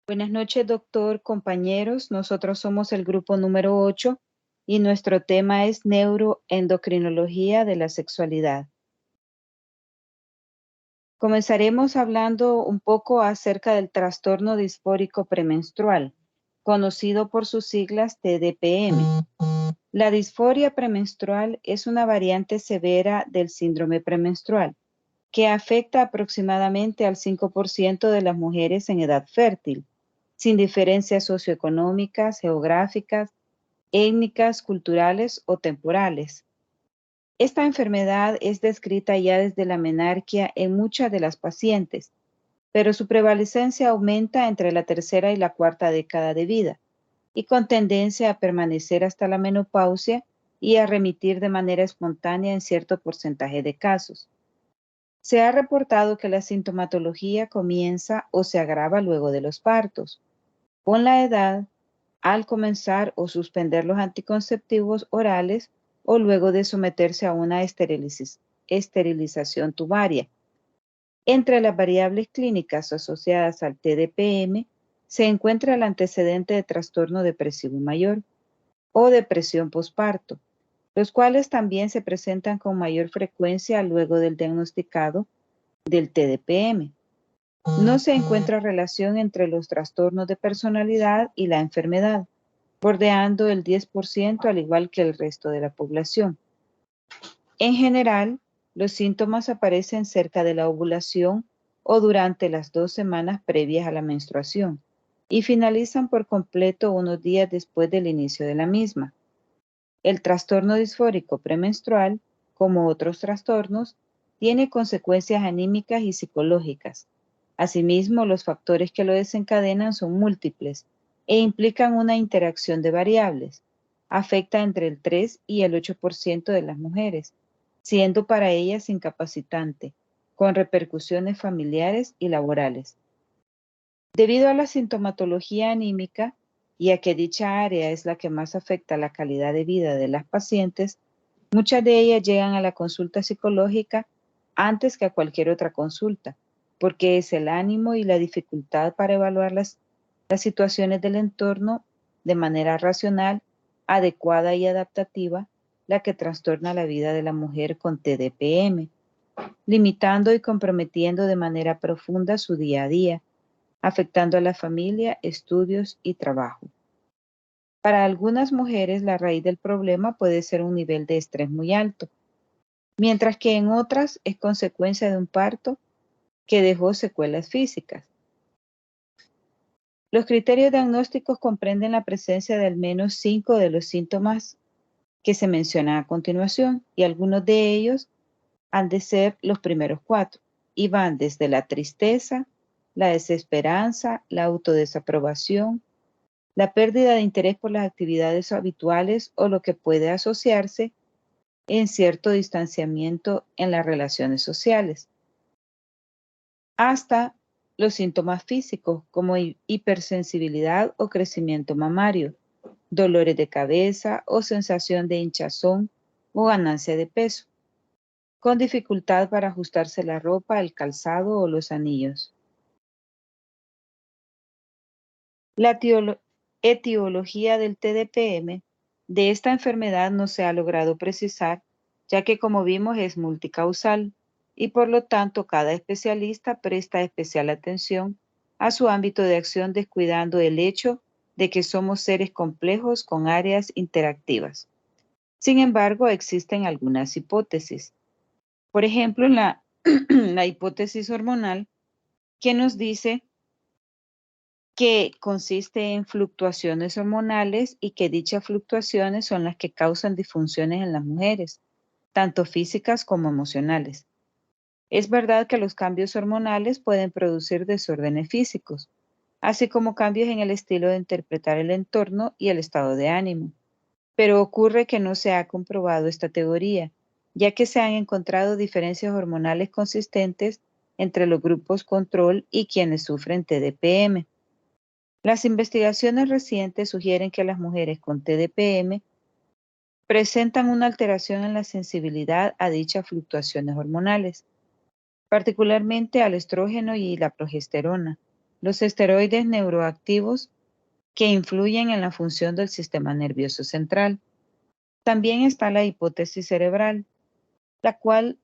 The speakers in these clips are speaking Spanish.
Buenas noches, doctor, compañeros. Nosotros somos el grupo número 8 y nuestro tema es neuroendocrinología de la sexualidad. Comenzaremos hablando un poco acerca del trastorno disfórico premenstrual, conocido por sus siglas TDPM. La disforia premenstrual es una variante severa del síndrome premenstrual que afecta aproximadamente al 5% de las mujeres en edad fértil, sin diferencias socioeconómicas, geográficas, étnicas, culturales o temporales. Esta enfermedad es descrita ya desde la menarquia en muchas de las pacientes, pero su prevalencia aumenta entre la tercera y la cuarta década de vida, y con tendencia a permanecer hasta la menopausia y a remitir de manera espontánea en cierto porcentaje de casos. Se ha reportado que la sintomatología comienza o se agrava luego de los partos, con la edad, al comenzar o suspender los anticonceptivos orales o luego de someterse a una esterilización tubaria. Entre las variables clínicas asociadas al TDPM se encuentra el antecedente de trastorno depresivo mayor o depresión posparto, los cuales también se presentan con mayor frecuencia luego del diagnosticado del TDPM. No se encuentra relación entre los trastornos de personalidad y la enfermedad, bordeando el 10% al igual que el resto de la población. En general, los síntomas aparecen cerca de la ovulación o durante las 2 semanas previas a la menstruación y finalizan por completo unos días después del inicio de la misma. El trastorno disfórico premenstrual, como otros trastornos, tiene consecuencias anímicas y psicológicas. Asimismo, los factores que lo desencadenan son múltiples e implican una interacción de variables. Afecta entre el 3 y el 8% de las mujeres, siendo para ellas incapacitante, con repercusiones familiares y laborales. Debido a la sintomatología anímica y a que dicha área es la que más afecta la calidad de vida de las pacientes, muchas de ellas llegan a la consulta psicológica antes que a cualquier otra consulta, porque es el ánimo y la dificultad para evaluar las situaciones del entorno de manera racional, adecuada y adaptativa la que trastorna la vida de la mujer con TDPM, limitando y comprometiendo de manera profunda su día a día, afectando a la familia, estudios y trabajo. Para algunas mujeres, la raíz del problema puede ser un nivel de estrés muy alto, mientras que en otras es consecuencia de un parto que dejó secuelas físicas. Los criterios diagnósticos comprenden la presencia de al menos 5 de los síntomas que se mencionan a continuación, y algunos de ellos han de ser los primeros 4, y van desde la tristeza, la desesperanza, la autodesaprobación, la pérdida de interés por las actividades habituales o lo que puede asociarse en cierto distanciamiento en las relaciones sociales, hasta los síntomas físicos como hipersensibilidad o crecimiento mamario, dolores de cabeza o sensación de hinchazón o ganancia de peso, con dificultad para ajustarse la ropa, el calzado o los anillos. La etiología del TDPM de esta enfermedad no se ha logrado precisar, ya que como vimos es multicausal y por lo tanto cada especialista presta especial atención a su ámbito de acción descuidando el hecho de que somos seres complejos con áreas interactivas. Sin embargo, existen algunas hipótesis. Por ejemplo, la hipótesis hormonal que nos dice que consiste en fluctuaciones hormonales y que dichas fluctuaciones son las que causan disfunciones en las mujeres, tanto físicas como emocionales. Es verdad que los cambios hormonales pueden producir desórdenes físicos, así como cambios en el estilo de interpretar el entorno y el estado de ánimo. Pero ocurre que no se ha comprobado esta teoría, ya que se han encontrado diferencias hormonales consistentes entre los grupos control y quienes sufren TDPM. Las investigaciones recientes sugieren que las mujeres con TDPM presentan una alteración en la sensibilidad a dichas fluctuaciones hormonales, particularmente al estrógeno y la progesterona. los esteroides neuroactivos que influyen en la función del sistema nervioso central. También está la hipótesis cerebral, la cual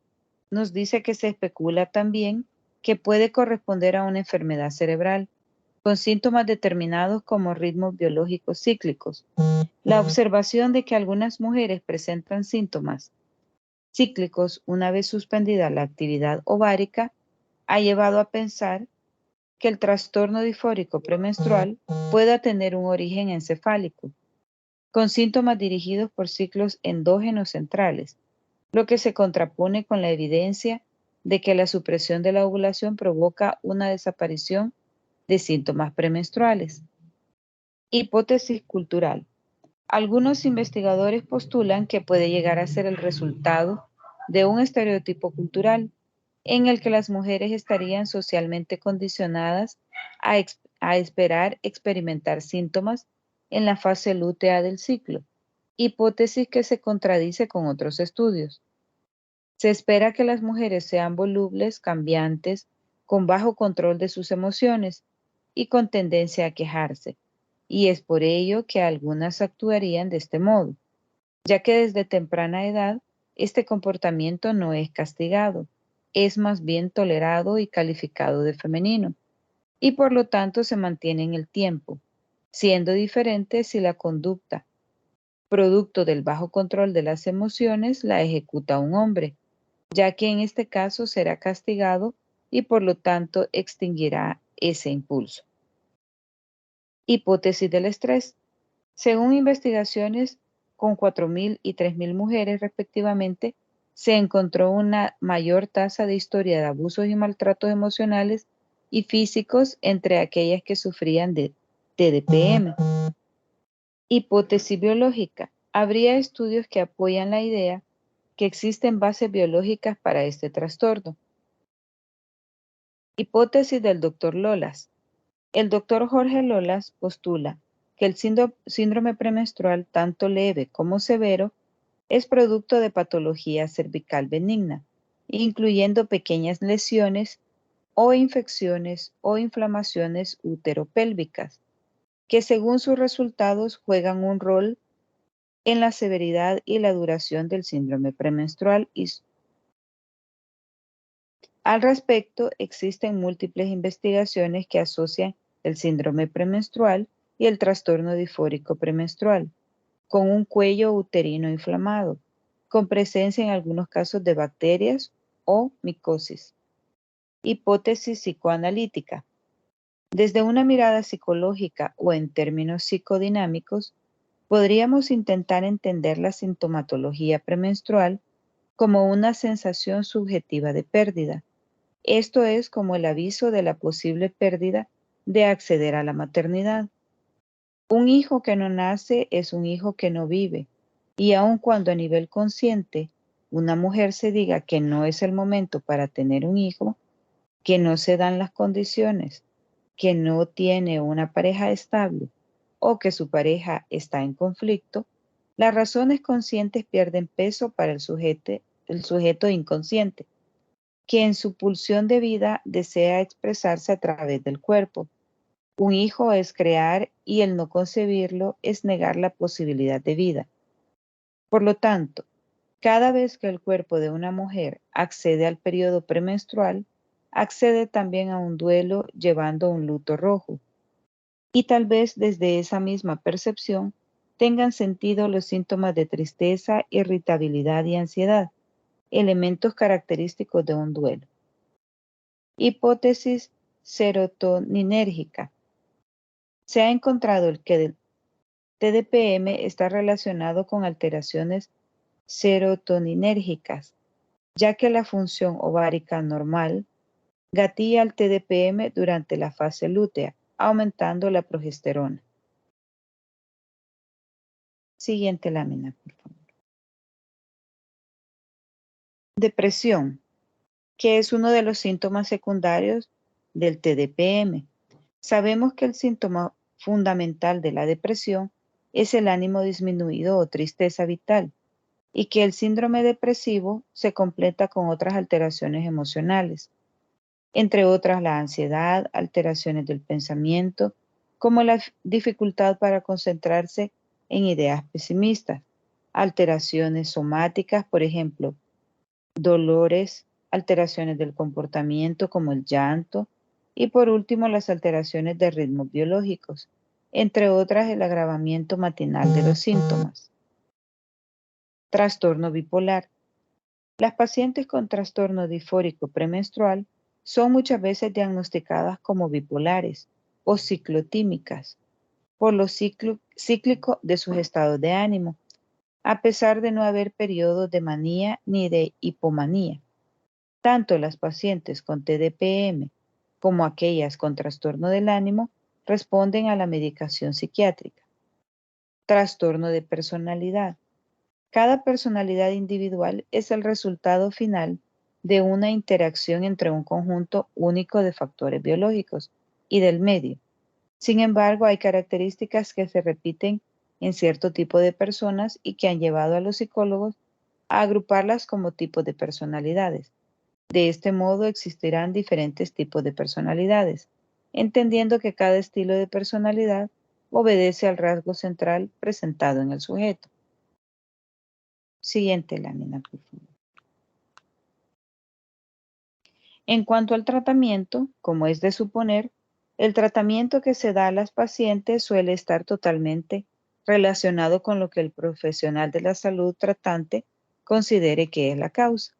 nos dice que se especula también que puede corresponder a una enfermedad cerebral, con síntomas determinados como ritmos biológicos cíclicos. La observación de que algunas mujeres presentan síntomas cíclicos una vez suspendida la actividad ovárica ha llevado a pensar que el trastorno disfórico premenstrual pueda tener un origen encefálico, con síntomas dirigidos por ciclos endógenos centrales, lo que se contrapone con la evidencia de que la supresión de la ovulación provoca una desaparición de síntomas premenstruales. Hipótesis cultural. Algunos investigadores postulan que puede llegar a ser el resultado de un estereotipo cultural en el que las mujeres estarían socialmente condicionadas a esperar experimentar síntomas en la fase lútea del ciclo, hipótesis que se contradice con otros estudios. Se espera que las mujeres sean volubles, cambiantes, con bajo control de sus emociones y con tendencia a quejarse, y es por ello que algunas actuarían de este modo, ya que desde temprana edad este comportamiento no es castigado, es más bien tolerado y calificado de femenino, y por lo tanto se mantiene en el tiempo, siendo diferente si la conducta, producto del bajo control de las emociones, la ejecuta un hombre, ya que en este caso será castigado y por lo tanto extinguirá ese impulso. Hipótesis del estrés. Según investigaciones con 4.000 y 3.000 mujeres respectivamente, se encontró una mayor tasa de historia de abusos y maltratos emocionales y físicos entre aquellas que sufrían de TDPM. Hipótesis biológica. Habría estudios que apoyan la idea que existen bases biológicas para este trastorno. Hipótesis del Dr. Lolas. El Dr. Jorge Lolas postula que el síndrome premenstrual, tanto leve como severo, es producto de patología cervical benigna, incluyendo pequeñas lesiones o infecciones o inflamaciones uteropélvicas, que según sus resultados juegan un rol en la severidad y la duración del síndrome premenstrual. Al respecto, existen múltiples investigaciones que asocian el síndrome premenstrual y el trastorno disfórico premenstrual, con un cuello uterino inflamado, con presencia en algunos casos de bacterias o micosis. Hipótesis psicoanalítica. Desde una mirada psicológica o en términos psicodinámicos, podríamos intentar entender la sintomatología premenstrual como una sensación subjetiva de pérdida. Esto es como el aviso de la posible pérdida de acceder a la maternidad. Un hijo que no nace es un hijo que no vive, y aun cuando a nivel consciente una mujer se diga que no es el momento para tener un hijo, que no se dan las condiciones, que no tiene una pareja estable o que su pareja está en conflicto, las razones conscientes pierden peso para el sujeto inconsciente, que en su pulsión de vida desea expresarse a través del cuerpo. Un hijo es crear y el no concebirlo es negar la posibilidad de vida. Por lo tanto, cada vez que el cuerpo de una mujer accede al periodo premenstrual, accede también a un duelo llevando un luto rojo. Y tal vez desde esa misma percepción tengan sentido los síntomas de tristeza, irritabilidad y ansiedad, elementos característicos de un duelo. Hipótesis serotoninérgica. Se ha encontrado que el TDPM está relacionado con alteraciones serotoninérgicas, ya que la función ovárica normal gatilla al TDPM durante la fase lútea, aumentando la progesterona. Siguiente lámina, por favor. Depresión, que es uno de los síntomas secundarios del TDPM. Sabemos que el síntoma fundamental de la depresión es el ánimo disminuido o tristeza vital, y que el síndrome depresivo se completa con otras alteraciones emocionales. entre otras la ansiedad, alteraciones del pensamiento, como la dificultad para concentrarse en ideas pesimistas, alteraciones somáticas, por ejemplo, dolores, alteraciones del comportamiento como el llanto y por último las alteraciones de ritmos biológicos, entre otras el agravamiento matinal de los síntomas. Trastorno bipolar. Las pacientes con trastorno disfórico premenstrual son muchas veces diagnosticadas como bipolares o ciclotímicas por lo cíclico de sus estados de ánimo, a pesar de no haber periodos de manía ni de hipomanía. Tanto las pacientes con TDPM como aquellas con trastorno del ánimo responden a la medicación psiquiátrica. Trastorno de personalidad. Cada personalidad individual es el resultado final de una interacción entre un conjunto único de factores biológicos y del medio. Sin embargo, hay características que se repiten en cierto tipo de personas y que han llevado a los psicólogos a agruparlas como tipos de personalidades. De este modo existirán diferentes tipos de personalidades, entendiendo que cada estilo de personalidad obedece al rasgo central presentado en el sujeto. Siguiente lámina, por favor. En cuanto al tratamiento, como es de suponer, el tratamiento que se da a las pacientes suele estar totalmente relacionado con lo que el profesional de la salud tratante considere que es la causa.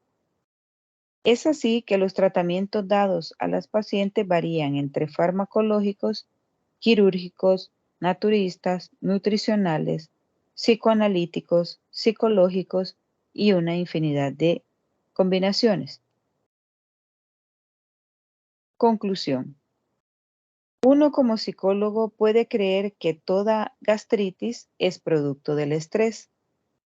Es así que los tratamientos dados a las pacientes varían entre farmacológicos, quirúrgicos, naturistas, nutricionales, psicoanalíticos, psicológicos y una infinidad de combinaciones. Conclusión. Uno como psicólogo puede creer que toda gastritis es producto del estrés,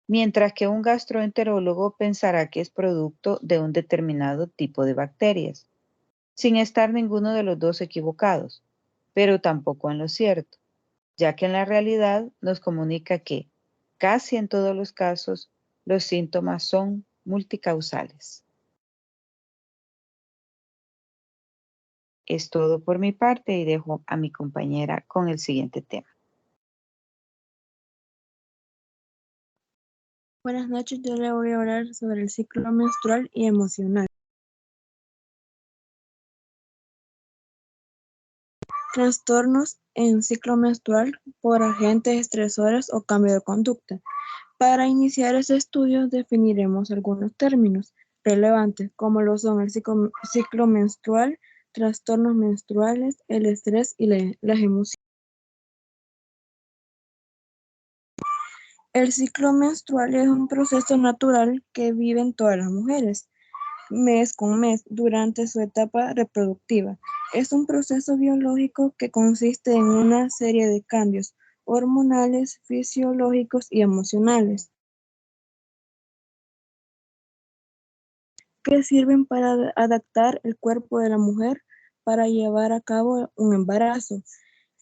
mientras que un gastroenterólogo pensará que es producto de un determinado tipo de bacterias, sin estar ninguno de los dos equivocados, pero tampoco en lo cierto, ya que en la realidad nos comunica que, casi en todos los casos, los síntomas son multicausales. Es todo por mi parte y dejo a mi compañera con el siguiente tema. Buenas noches, yo le voy a hablar sobre el ciclo menstrual y emocional. Trastornos en ciclo menstrual por agentes estresores o cambio de conducta. Para iniciar este estudio definiremos algunos términos relevantes como lo son el ciclo menstrual, trastornos menstruales, el estrés y las emociones. El ciclo menstrual es un proceso natural que viven todas las mujeres, mes con mes, durante su etapa reproductiva. Es un proceso biológico que consiste en una serie de cambios hormonales, fisiológicos y emocionales que sirven para adaptar el cuerpo de la mujer para llevar a cabo un embarazo.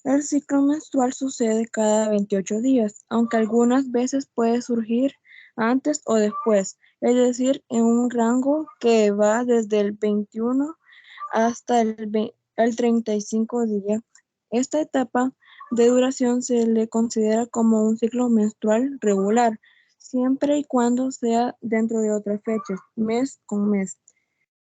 El ciclo menstrual sucede cada 28 días, aunque algunas veces puede surgir antes o después, es decir, en un rango que va desde el 21 hasta el 35 días. Esta etapa de duración se le considera como un ciclo menstrual regular, siempre y cuando sea dentro de otras fechas, mes con mes.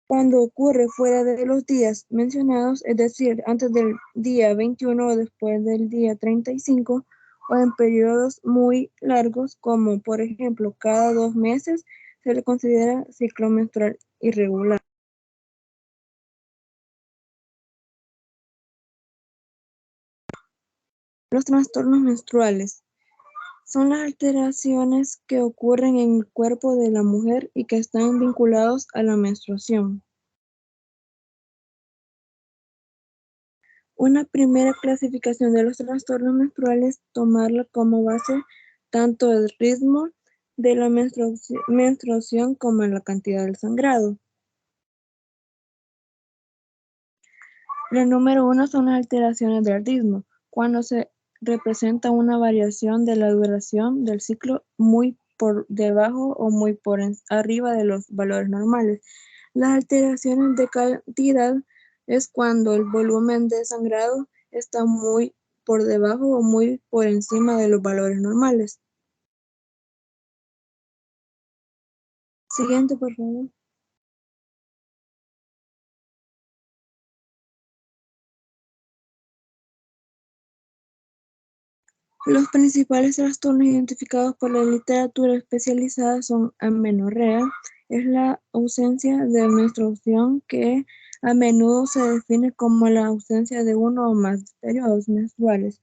Cuando ocurre fuera de los días mencionados, es decir, antes del día 21 o después del día 35, o en periodos muy largos, como por ejemplo cada 2 meses, se le considera ciclo menstrual irregular. Los trastornos menstruales son las alteraciones que ocurren en el cuerpo de la mujer y que están vinculados a la menstruación. Una primera clasificación de los trastornos menstruales tomarla como base tanto el ritmo de la menstruación como la cantidad del sangrado. La número 1 son las alteraciones del ritmo, cuando se representa una variación de la duración del ciclo muy por debajo o muy por arriba de los valores normales. Las alteraciones de cantidad es cuando el volumen de sangrado está muy por debajo o muy por encima de los valores normales. Siguiente, por favor. Los principales trastornos identificados por la literatura especializada son amenorrea, es la ausencia de menstruación que a menudo se define como la ausencia de uno o más periodos menstruales.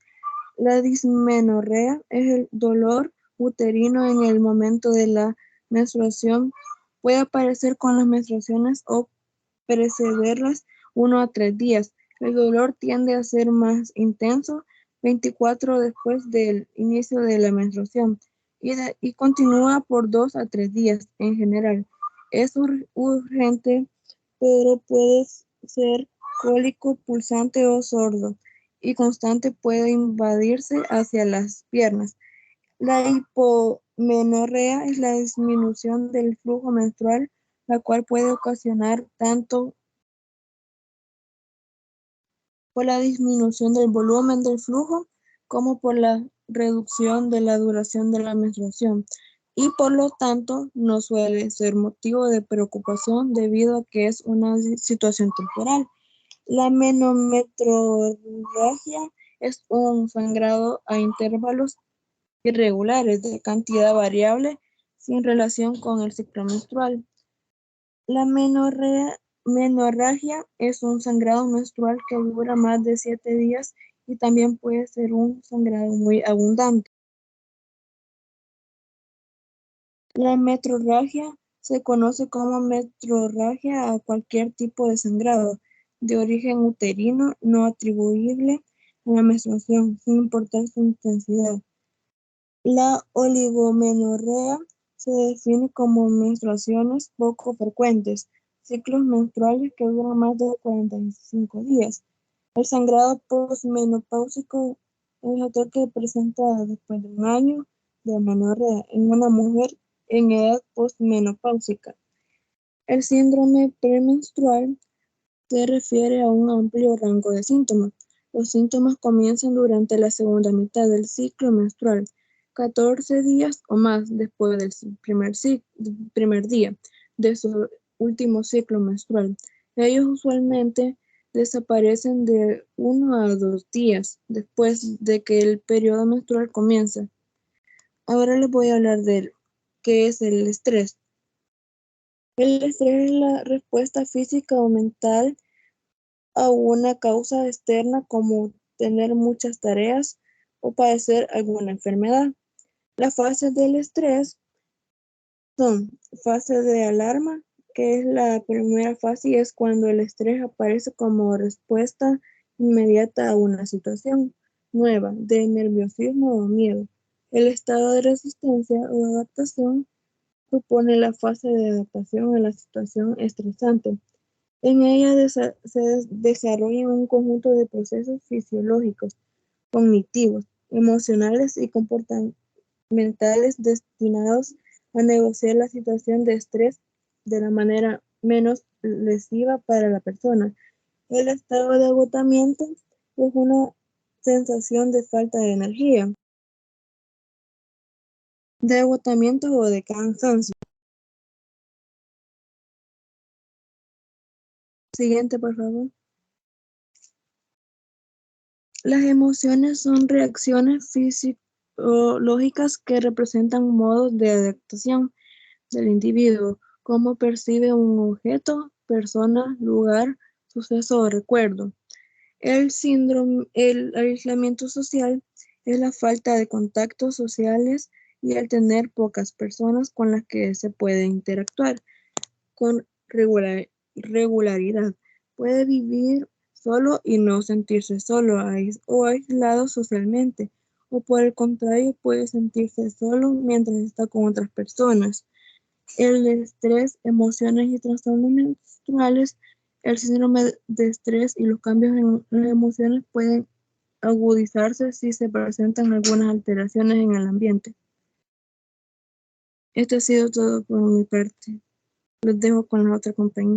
La dismenorrea es el dolor uterino en el momento de la menstruación. Puede aparecer con las menstruaciones o precederlas 1 a 3 días. El dolor tiende a ser más intenso 24 después del inicio de la menstruación y continúa por 2 a 3 días en general. Es urgente, pero puede ser cólico, pulsante o sordo y constante, puede invadirse hacia las piernas. La hipomenorrea es la disminución del flujo menstrual, la cual puede ocasionar tanto por la disminución del volumen del flujo como por la reducción de la duración de la menstruación y por lo tanto no suele ser motivo de preocupación debido a que es una situación temporal. La menometrorragia es un sangrado a intervalos irregulares de cantidad variable sin relación con el ciclo menstrual. La menorragia es un sangrado menstrual que dura más de 7 días y también puede ser un sangrado muy abundante. La metrorragia se conoce como metrorragia a cualquier tipo de sangrado de origen uterino no atribuible a la menstruación, sin importar su intensidad. La oligomenorrea se define como menstruaciones poco frecuentes, ciclos menstruales que duran más de 45 días. El sangrado posmenopáusico es aquel que presenta después de 1 año de amenorrea en una mujer en edad posmenopáusica. El síndrome premenstrual se refiere a un amplio rango de síntomas. Los síntomas comienzan durante la segunda mitad del ciclo menstrual, 14 días o más después del primer día de su último ciclo menstrual. Ellos usualmente desaparecen de 1 a 2 días después de que el periodo menstrual comienza. Ahora les voy a hablar de qué es el estrés. El estrés es la respuesta física o mental a una causa externa como tener muchas tareas o padecer alguna enfermedad. Las fases del estrés son fase de alarma, que es la primera fase y es cuando el estrés aparece como respuesta inmediata a una situación nueva de nerviosismo o miedo. El estado de resistencia o adaptación supone la fase de adaptación a la situación estresante. En ella se desarrolla un conjunto de procesos fisiológicos, cognitivos, emocionales y comportamentales destinados a negociar la situación de estrés de la manera menos lesiva para la persona. El estado de agotamiento es una sensación de falta de energía, de agotamiento o de cansancio. Siguiente, por favor. Las emociones son reacciones fisiológicas que representan modos de adaptación del individuo, cómo percibe un objeto, persona, lugar, suceso o recuerdo. El aislamiento social es la falta de contactos sociales y el tener pocas personas con las que se puede interactuar con regularidad. Puede vivir solo y no sentirse solo o aislado socialmente, o por el contrario puede sentirse solo mientras está con otras personas. El estrés, emociones y trastornos menstruales, el síndrome de estrés y los cambios en las emociones pueden agudizarse si se presentan algunas alteraciones en el ambiente. Esto ha sido todo por mi parte. Los dejo con la otra compañía.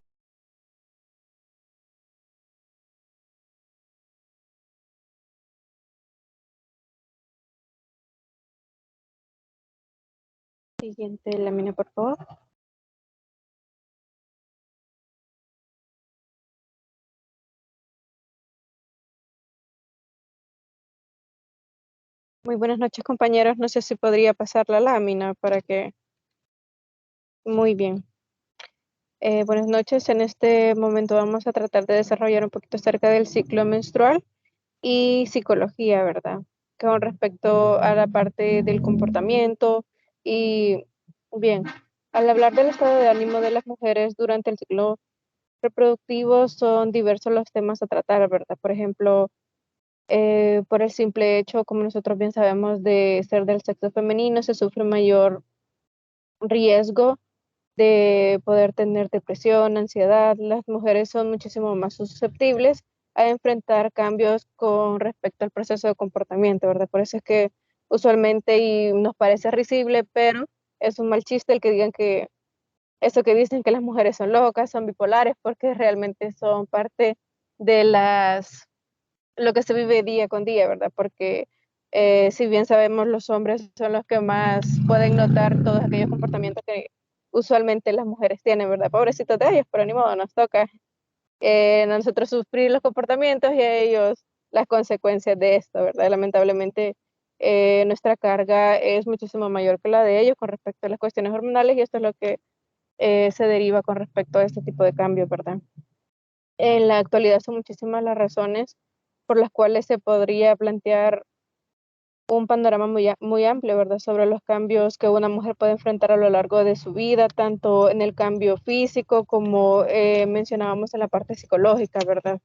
Siguiente lámina, por favor. Muy buenas noches, compañeros. No sé si podría pasar la lámina para que... Muy bien. Buenas noches. En este momento vamos a tratar de desarrollar un poquito acerca del ciclo menstrual y psicología, ¿verdad? Con respecto a la parte del comportamiento y, bien, al hablar del estado de ánimo de las mujeres durante el ciclo reproductivo son diversos los temas a tratar, ¿verdad? Por ejemplo, por el simple hecho, como nosotros bien sabemos, de ser del sexo femenino, se sufre mayor riesgo de poder tener depresión, ansiedad. Las mujeres son muchísimo más susceptibles a enfrentar cambios con respecto al proceso de comportamiento, ¿verdad? Por eso es que usualmente, y nos parece risible, pero es un mal chiste el que digan que eso que dicen que las mujeres son locas, son bipolares, porque realmente son parte de lo que se vive día con día, ¿verdad? Porque si bien sabemos, los hombres son los que más pueden notar todos aquellos comportamientos que usualmente las mujeres tienen, ¿verdad? Pobrecitos de ellos, pero ni modo, nos toca a nosotros sufrir los comportamientos y a ellos las consecuencias de esto, ¿verdad? Lamentablemente, nuestra carga es muchísimo mayor que la de ellos con respecto a las cuestiones hormonales y esto es lo que se deriva con respecto a este tipo de cambios, ¿verdad? En la actualidad son muchísimas las razones por las cuales se podría plantear un panorama muy amplio, ¿verdad? Sobre los cambios que una mujer puede enfrentar a lo largo de su vida, tanto en el cambio físico como mencionábamos en la parte psicológica, ¿verdad?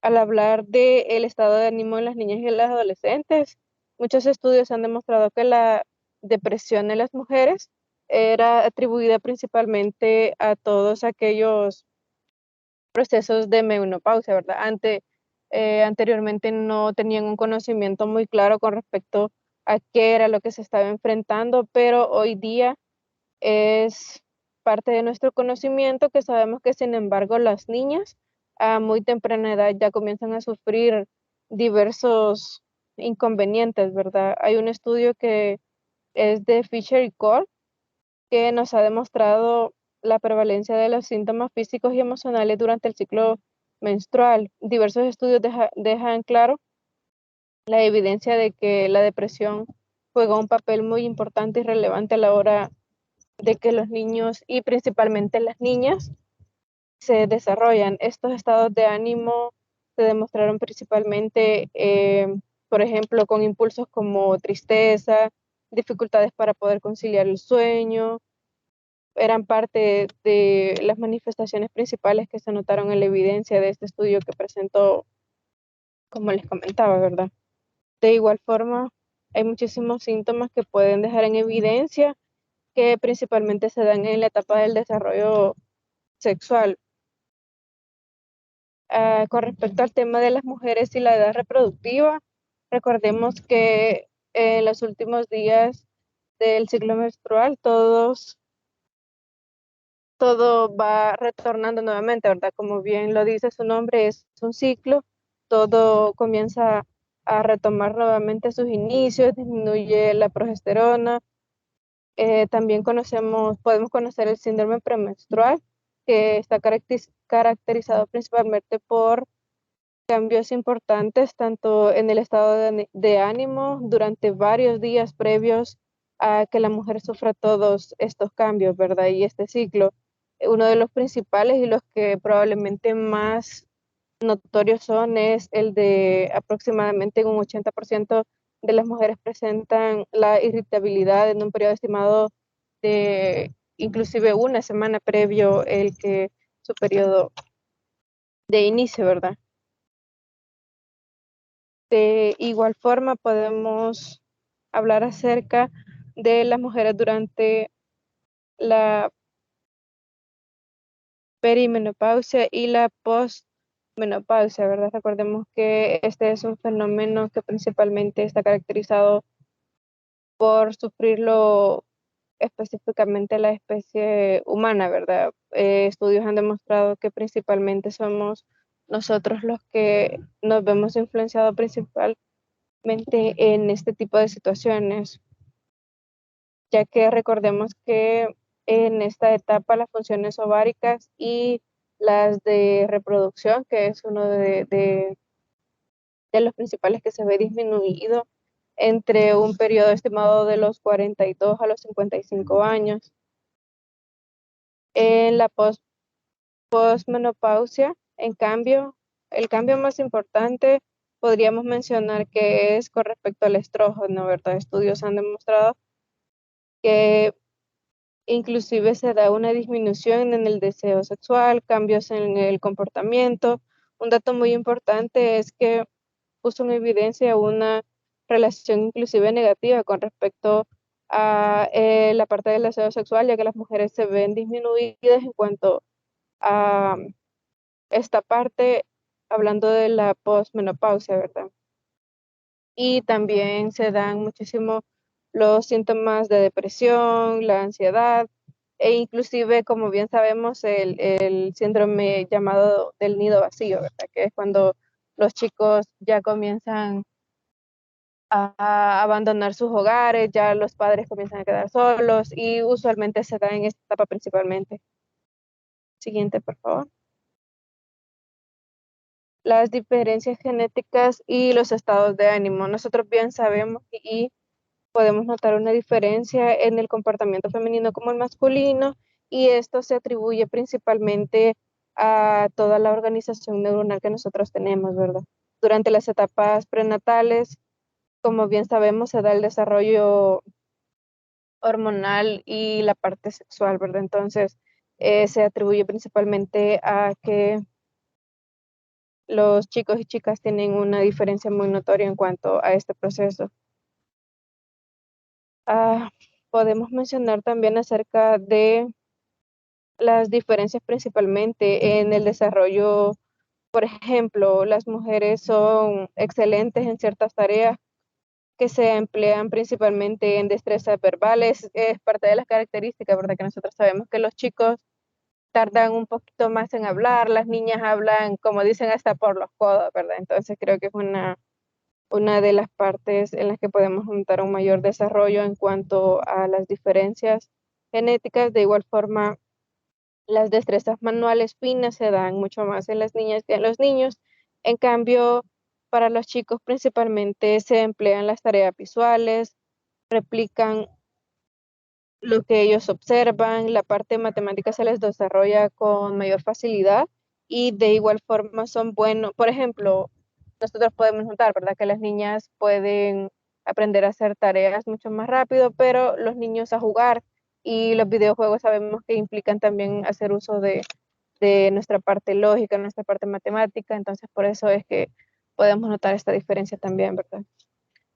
Al hablar del estado de ánimo en las niñas y en las adolescentes, muchos estudios han demostrado que la depresión en las mujeres era atribuida principalmente a todos aquellos procesos de menopausia, ¿verdad? Anteriormente no tenían un conocimiento muy claro con respecto a qué era lo que se estaba enfrentando, pero hoy día es parte de nuestro conocimiento que sabemos que, sin embargo, las niñas a muy temprana edad ya comienzan a sufrir diversos inconvenientes, ¿verdad? Hay un estudio que es de Fisher y Cole que nos ha demostrado la prevalencia de los síntomas físicos y emocionales durante el ciclo menstrual. Diversos estudios dejan claro la evidencia de que la depresión juega un papel muy importante y relevante a la hora de que los niños y principalmente las niñas se desarrollan. Estos estados de ánimo se demostraron principalmente, por ejemplo, con impulsos como tristeza, dificultades para poder conciliar el sueño, eran parte de las manifestaciones principales que se notaron en la evidencia de este estudio que presentó, como les comentaba, ¿verdad? De igual forma, hay muchísimos síntomas que pueden dejar en evidencia que principalmente se dan en la etapa del desarrollo sexual. Con respecto al tema de las mujeres y la edad reproductiva, recordemos que en los últimos días del ciclo menstrual todo va retornando nuevamente, ¿verdad? Como bien lo dice su nombre, es un ciclo, todo comienza a retomar nuevamente sus inicios, disminuye la progesterona. También podemos conocer el síndrome premenstrual, que está caracterizado principalmente por cambios importantes tanto en el estado de ánimo durante varios días previos a que la mujer sufra todos estos cambios, ¿verdad? Y este ciclo, uno de los principales y los que probablemente más notorios son es el de aproximadamente un 80% de las mujeres presentan la irritabilidad en un periodo estimado de inclusive una semana previo el que su periodo de inicio, ¿verdad? De igual forma, podemos hablar acerca de las mujeres durante la perimenopausia y la postmenopausia, ¿verdad? Recordemos que este es un fenómeno que principalmente está caracterizado por sufrirlo específicamente la especie humana, ¿verdad? Estudios han demostrado que principalmente somos nosotros los que nos vemos influenciados principalmente en este tipo de situaciones. ya que recordemos que en esta etapa las funciones ováricas y las de reproducción, que es uno de los principales que se ve disminuido entre un periodo estimado de los 42 a los 55 años. En la posmenopausia, en cambio, el cambio más importante podríamos mencionar que es con respecto al estrógeno, ¿verdad? Estudios han demostrado que inclusive se da una disminución en el deseo sexual, cambios en el comportamiento. Un dato muy importante es que puso en evidencia una relación inclusive negativa con respecto a la parte del deseo sexual, ya que las mujeres se ven disminuidas en cuanto a esta parte, hablando de la posmenopausia, ¿verdad? Y también se dan muchísimo los síntomas de depresión, la ansiedad e inclusive, como bien sabemos, el síndrome llamado del nido vacío, ¿verdad? Que es cuando los chicos ya comienzan a abandonar sus hogares, ya los padres comienzan a quedar solos y usualmente se da en esta etapa principalmente. Siguiente, por favor. Las diferencias genéticas y los estados de ánimo. Nosotros bien sabemos y podemos notar una diferencia en el comportamiento femenino como el masculino, y esto se atribuye principalmente a toda la organización neuronal que nosotros tenemos, ¿verdad? Durante las etapas prenatales, como bien sabemos, se da el desarrollo hormonal y la parte sexual, ¿verdad? Entonces, se atribuye principalmente a que los chicos y chicas tienen una diferencia muy notoria en cuanto a este proceso. Podemos mencionar también acerca de las diferencias principalmente en el desarrollo. Por ejemplo, las mujeres son excelentes en ciertas tareas que se emplean principalmente en destrezas verbales. Es parte de las características, ¿verdad? Que nosotros sabemos que los chicos tardan un poquito más en hablar, las niñas hablan, como dicen, hasta por los codos, ¿verdad? Entonces creo que es una de las partes en las que podemos notar un mayor desarrollo en cuanto a las diferencias genéticas. De igual forma, las destrezas manuales finas se dan mucho más en las niñas que en los niños. En cambio, para los chicos principalmente se emplean las tareas visuales, replican lo que ellos observan, la parte matemática se les desarrolla con mayor facilidad y de igual forma son buenos. Por ejemplo, nosotros podemos notar, ¿verdad? Que las niñas pueden aprender a hacer tareas mucho más rápido, pero los niños a jugar, y los videojuegos sabemos que implican también hacer uso de nuestra parte lógica, nuestra parte matemática, entonces por eso es que podemos notar esta diferencia también, ¿verdad?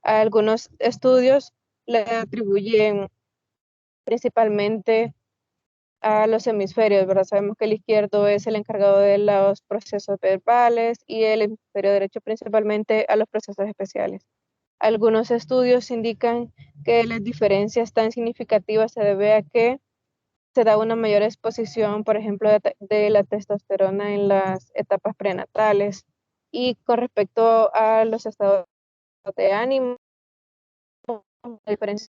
Algunos estudios le atribuyen principalmente a los hemisferios, ¿verdad? Sabemos que el izquierdo es el encargado de los procesos verbales y el hemisferio derecho principalmente a los procesos especiales. Algunos estudios indican que las diferencias tan significativas se debe a que se da una mayor exposición, por ejemplo, de la testosterona en las etapas prenatales, y con respecto a los estados de ánimo, la diferencia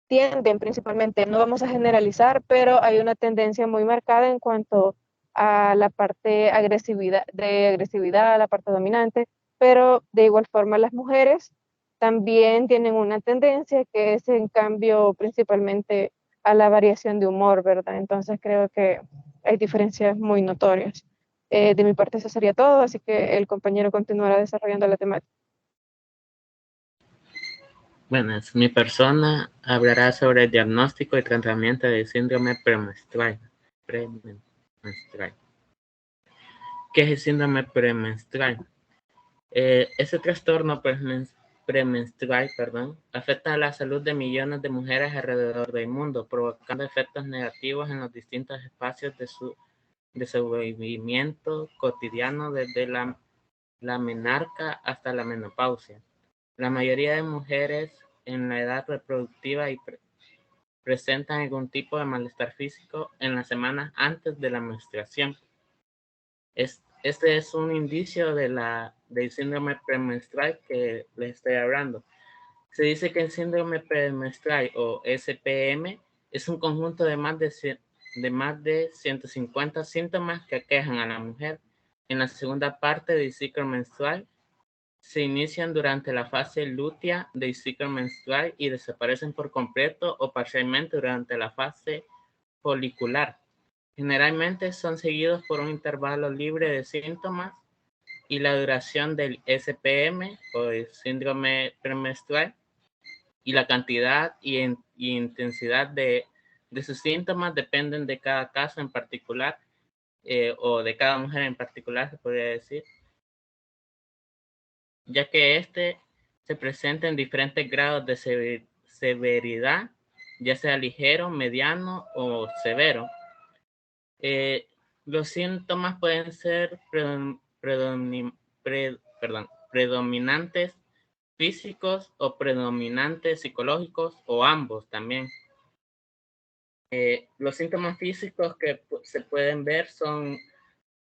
tienden principalmente, no vamos a generalizar, pero hay una tendencia muy marcada en cuanto a la parte agresividad, la parte dominante, pero de igual forma las mujeres también tienen una tendencia que es en cambio principalmente a la variación de humor, ¿verdad? Entonces creo que hay diferencias muy notorias. De mi parte eso sería todo, así que el compañero continuará desarrollando la temática. Buenas, mi persona hablará sobre el diagnóstico y tratamiento del síndrome premenstrual. ¿Qué es el síndrome premenstrual? Ese trastorno premenstrual, afecta a la salud de millones de mujeres alrededor del mundo, provocando efectos negativos en los distintos espacios de su desenvolvimiento cotidiano, desde la menarca hasta la menopausia. La mayoría de mujeres en la edad reproductiva presentan algún tipo de malestar físico en las semanas antes de la menstruación. Este es un indicio del síndrome premenstrual que les estoy hablando. Se dice que el síndrome premenstrual o SPM es un conjunto de más de 150 síntomas que aquejan a la mujer. En la segunda parte del ciclo menstrual se inician durante la fase lútea del ciclo menstrual y desaparecen por completo o parcialmente durante la fase folicular. Generalmente son seguidos por un intervalo libre de síntomas y la duración del SPM o el síndrome premenstrual y la cantidad y intensidad de sus síntomas dependen de cada caso en particular o de cada mujer en particular, se podría decir, ya que este se presenta en diferentes grados de severidad, ya sea ligero, mediano o severo. Los síntomas pueden ser predominantes físicos o predominantes psicológicos o ambos también. Los síntomas físicos que se pueden ver son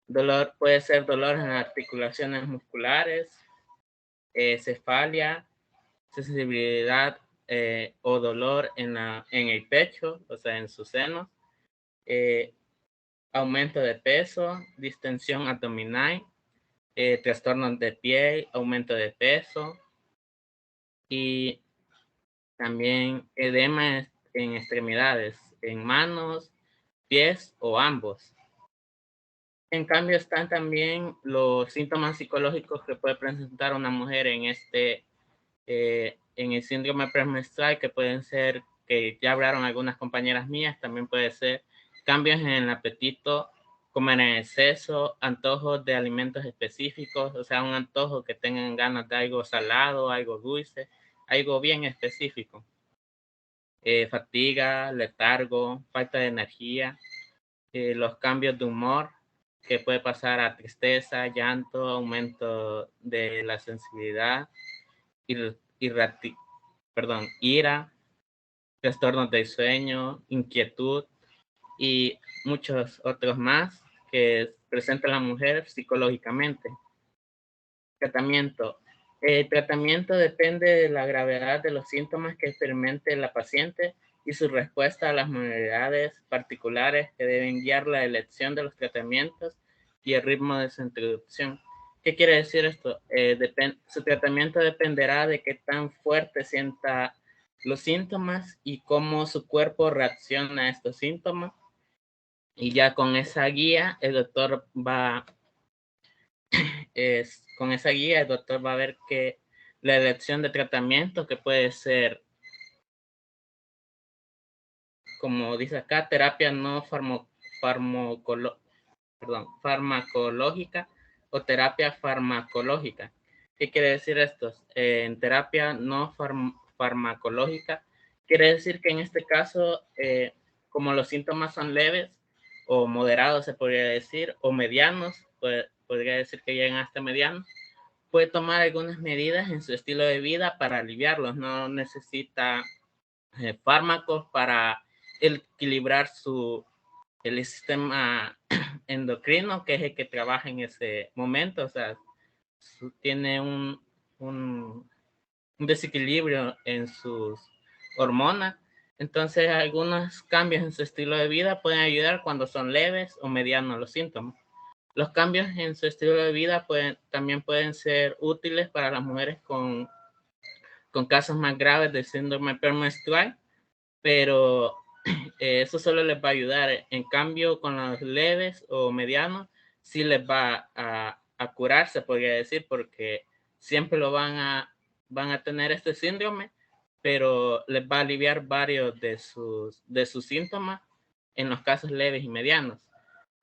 dolor, puede ser dolor en las articulaciones musculares, cefalia, sensibilidad o dolor en el pecho, o sea, en sus senos, aumento de peso, distensión abdominal, trastornos de piel, aumento de peso y también edema en extremidades, en manos, pies o ambos. En cambio, están también los síntomas psicológicos que puede presentar una mujer en en el síndrome premenstrual, que pueden ser, que ya hablaron algunas compañeras mías, también puede ser cambios en el apetito, comer en exceso, antojos de alimentos específicos, o sea, un antojo que tengan ganas de algo salado, algo dulce, algo bien específico. Fatiga, letargo, falta de energía, los cambios de humor, que puede pasar a tristeza, llanto, aumento de la sensibilidad, ira, trastornos del sueño, inquietud y muchos otros más que presenta la mujer psicológicamente. Tratamiento. El tratamiento depende de la gravedad de los síntomas que experimente la paciente y su respuesta a las modalidades particulares que deben guiar la elección de los tratamientos y el ritmo de su introducción. ¿Qué quiere decir esto? Su tratamiento dependerá de qué tan fuerte sienta los síntomas y cómo su cuerpo reacciona a estos síntomas. Y ya con esa guía, el doctor va a ver que la elección de tratamiento, que puede ser, como dice acá, terapia no farmacológica o terapia farmacológica. ¿Qué quiere decir esto? En terapia no farmacológica, quiere decir que en este caso, como los síntomas son leves o moderados, se podría decir, o medianos, podría decir que llegan hasta medianos, puede tomar algunas medidas en su estilo de vida para aliviarlos. No necesita fármacos para equilibrar el sistema endocrino, que es el que trabaja en ese momento. O sea, tiene un desequilibrio en sus hormonas. Entonces, algunos cambios en su estilo de vida pueden ayudar cuando son leves o medianos los síntomas. Los cambios en su estilo de vida también pueden ser útiles para las mujeres con casos más graves de síndrome premenstrual, pero eso solo les va a ayudar. En cambio, con los leves o medianos, sí les va a curar, se podría decir, porque siempre van a tener este síndrome, pero les va a aliviar varios de sus síntomas en los casos leves y medianos.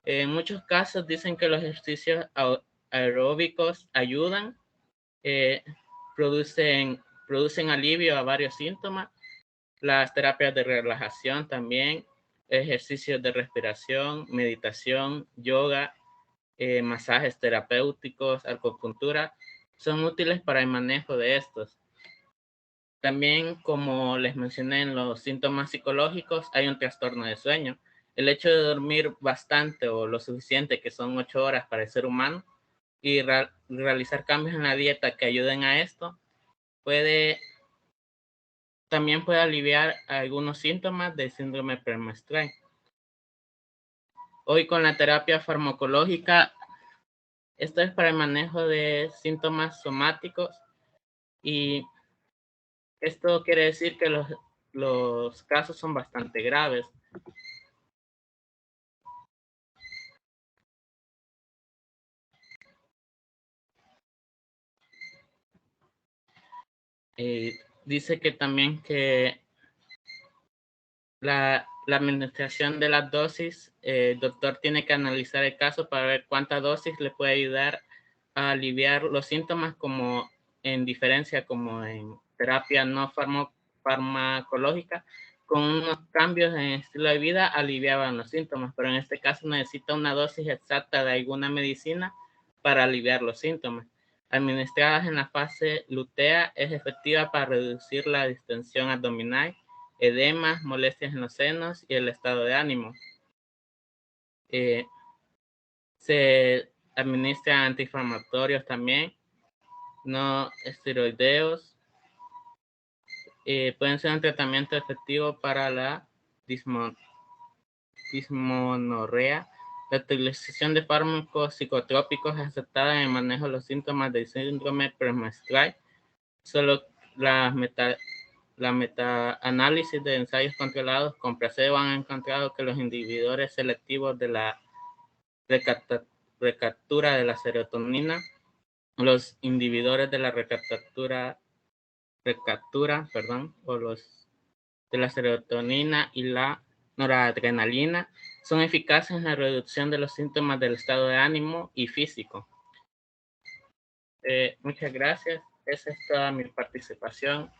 En muchos casos dicen que los ejercicios aeróbicos ayudan, producen alivio a varios síntomas. Las terapias de relajación también, ejercicios de respiración, meditación, yoga, masajes terapéuticos, acupuntura, son útiles para el manejo de estos. También, como les mencioné en los síntomas psicológicos, hay un trastorno de sueño. El hecho de dormir bastante o lo suficiente, que son 8 horas para el ser humano, y realizar cambios en la dieta que ayuden a esto, puede también puede aliviar algunos síntomas del síndrome premenstrual. Hoy con la terapia farmacológica, esto es para el manejo de síntomas somáticos y esto quiere decir que los casos son bastante graves. Dice que también que la administración de las dosis, el doctor tiene que analizar el caso para ver cuánta dosis le puede ayudar a aliviar los síntomas, como en diferencia, como en terapia no farmacológica, con unos cambios en el estilo de vida aliviaban los síntomas, pero en este caso necesita una dosis exacta de alguna medicina para aliviar los síntomas. Administradas en la fase lútea, es efectiva para reducir la distensión abdominal, edemas, molestias en los senos y el estado de ánimo. Se administran antiinflamatorios también, no esteroideos. Pueden ser un tratamiento efectivo para la dismonorrea. La utilización de fármacos psicotrópicos es aceptada en el manejo de los síntomas del síndrome premenstrual. Solo la metaanálisis de ensayos controlados con placebo han encontrado que los inhibidores selectivos de la recaptura de la serotonina, los inhibidores de la recaptura, o los de la serotonina y la noradrenalina son eficaces en la reducción de los síntomas del estado de ánimo y físico. Muchas gracias. Esa es toda mi participación.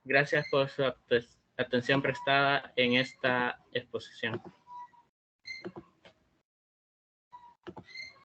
Gracias por su atención prestada en esta exposición.